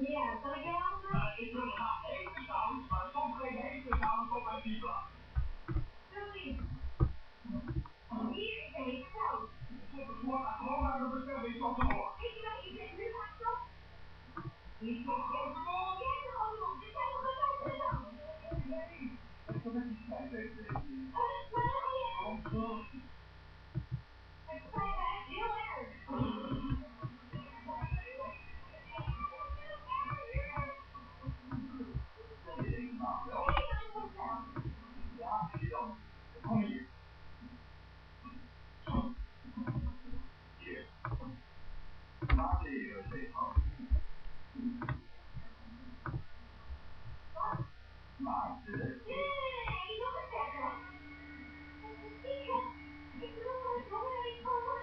Yeah, so again, Ik wil maar even koud, maar soms geen hele koud op mijn pieper. Louis, hier is het koud. Zet de voor gewoon naar de bestelling van de hoor. Weet je wat ik dit nu ga doen? Niet zo'n grote bol. Ja, de gewoon dit zijn nog een dan. Nee, dat is toch net niet fijn, deze. Maar het spijt me echt heel erg. Ja, dan. Kom hier. Hier. Laat de heren tegenhouden. Maar de... Nee, nog een zeggen. Ik bedoel dat het nog een iets over.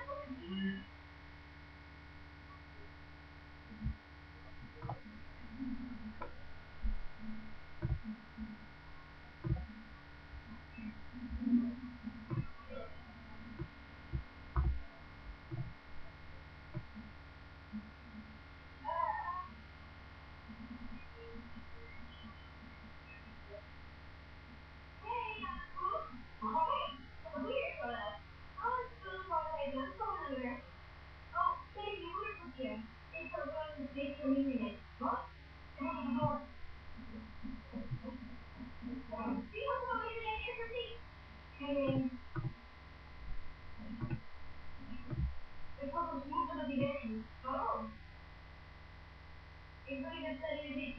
Ik wil je dat niet.